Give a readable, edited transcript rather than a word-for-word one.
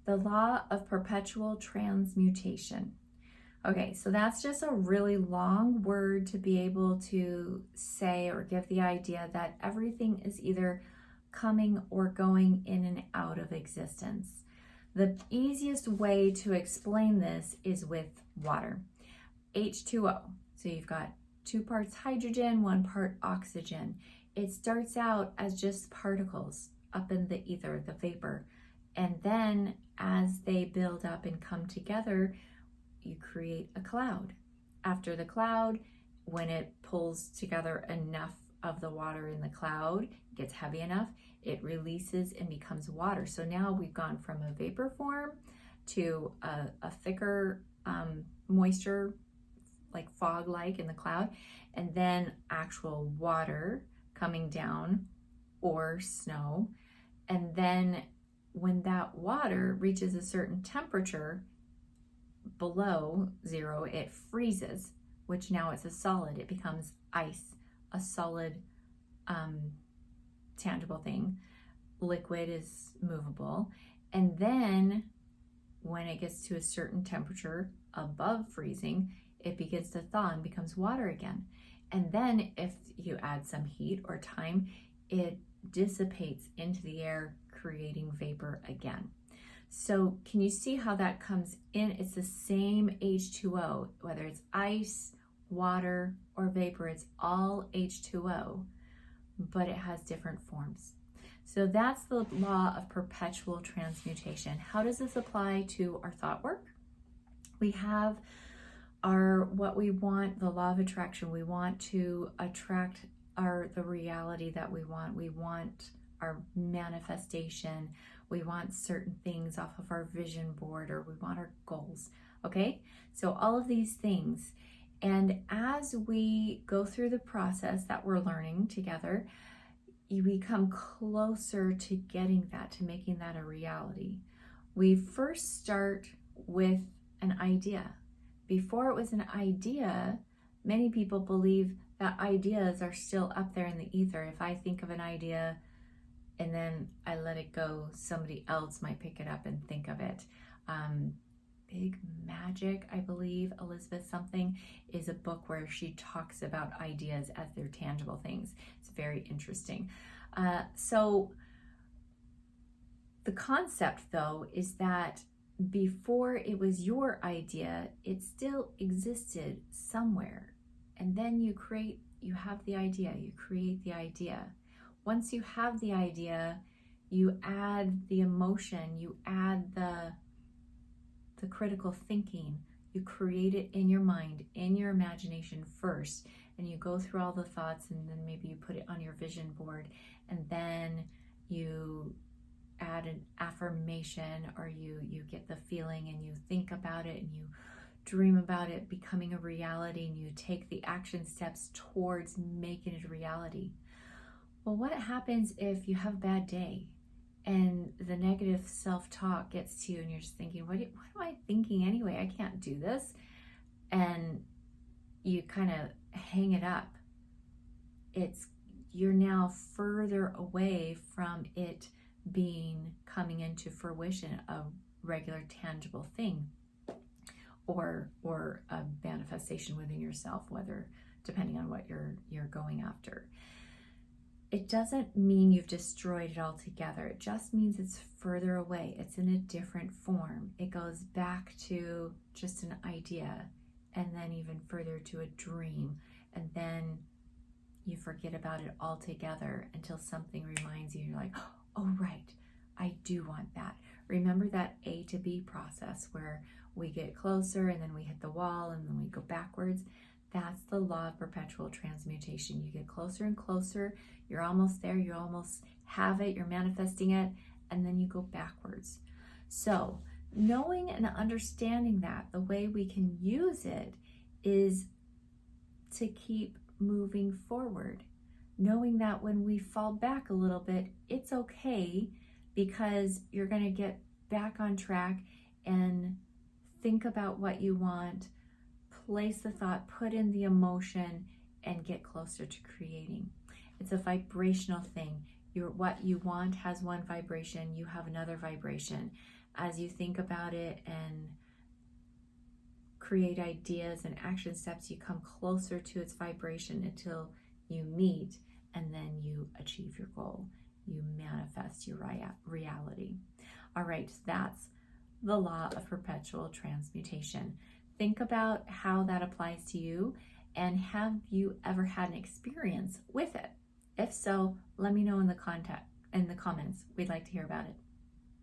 The law of perpetual transmutation. Okay, so that's just a really long word to be able to say or give the idea that everything is either coming or going in and out of existence. The easiest way to explain this is with water. H2O. So you've got 2 parts hydrogen, 1 part oxygen. It starts out as just particles up in the ether, the vapor. And then as they build up and come together, you create a cloud. After the cloud, when it pulls together enough of the water in the cloud, gets heavy enough, it releases and becomes water. So now we've gone from a vapor form to a thicker moisture, like fog-like in the cloud, and then actual water coming down or snow. And then when that water reaches a certain temperature below 0, it freezes, which now it's a solid. It becomes ice, a solid, tangible thing. Liquid is movable. And then when it gets to a certain temperature above freezing, it begins to thaw and becomes water again. And then if you add some heat or time, it dissipates into the air, creating vapor again. So can you see how that comes in? It's the same H2O, whether it's ice, water, or vapor, it's all H2O, but it has different forms. So that's the law of perpetual transmutation. How does this apply to our thought work? We have what we want, the law of attraction. We want to attract the reality that we want. We want our manifestation. We want certain things off of our vision board, or we want our goals. Okay, so all of these things. And as we go through the process that we're learning together, we come closer to getting that, to making that a reality. We first start with an idea. Before it was an idea, many people believe that ideas are still up there in the ether. If I think of an idea and then I let it go, somebody else might pick it up and think of it. Big Magic, I believe, Elizabeth something, is a book where she talks about ideas as they're tangible things. It's very interesting. So the concept, though, is that before it was your idea, it still existed somewhere. And then you have the idea, you create the idea. Once you have the idea, you add the emotion, you add the critical thinking, you create it in your mind, in your imagination first, and you go through all the thoughts, and then maybe you put it on your vision board, and then you add an affirmation, or you get the feeling and you think about it and you dream about it becoming a reality, and you take the action steps towards making it a reality. Well, what happens if you have a bad day and the negative self-talk gets to you and you're just thinking, what am I thinking anyway? I can't do this. And you kind of hang it up. You're now further away from it coming into fruition, a regular tangible thing, or a manifestation within yourself, whether depending on what you're going after. It doesn't mean you've destroyed it altogether. It just means it's further away. It's in a different form. It goes back to just an idea, and then even further to a dream, and then you forget about it altogether until something reminds you. You're like, oh, right, I do want that. Remember that A to B process where we get closer and then we hit the wall and then we go backwards? That's the law of perpetual transmutation. You get closer and closer. You're almost there. You almost have it. You're manifesting it. And then you go backwards. So knowing and understanding that, the way we can use it is to keep moving forward. Knowing that when we fall back a little bit, it's okay, because you're going to get back on track and think about what you want, place the thought, put in the emotion, and get closer to creating. It's a vibrational thing. What you want has one vibration, you have another vibration. as you think about it and create ideas and action steps, you come closer to its vibration until you meet, and then you achieve your goal. You manifest your reality. All right, that's the law of perpetual transmutation. Think about how that applies to you, and have you ever had an experience with it? If so, let me know in the comments. We'd like to hear about it.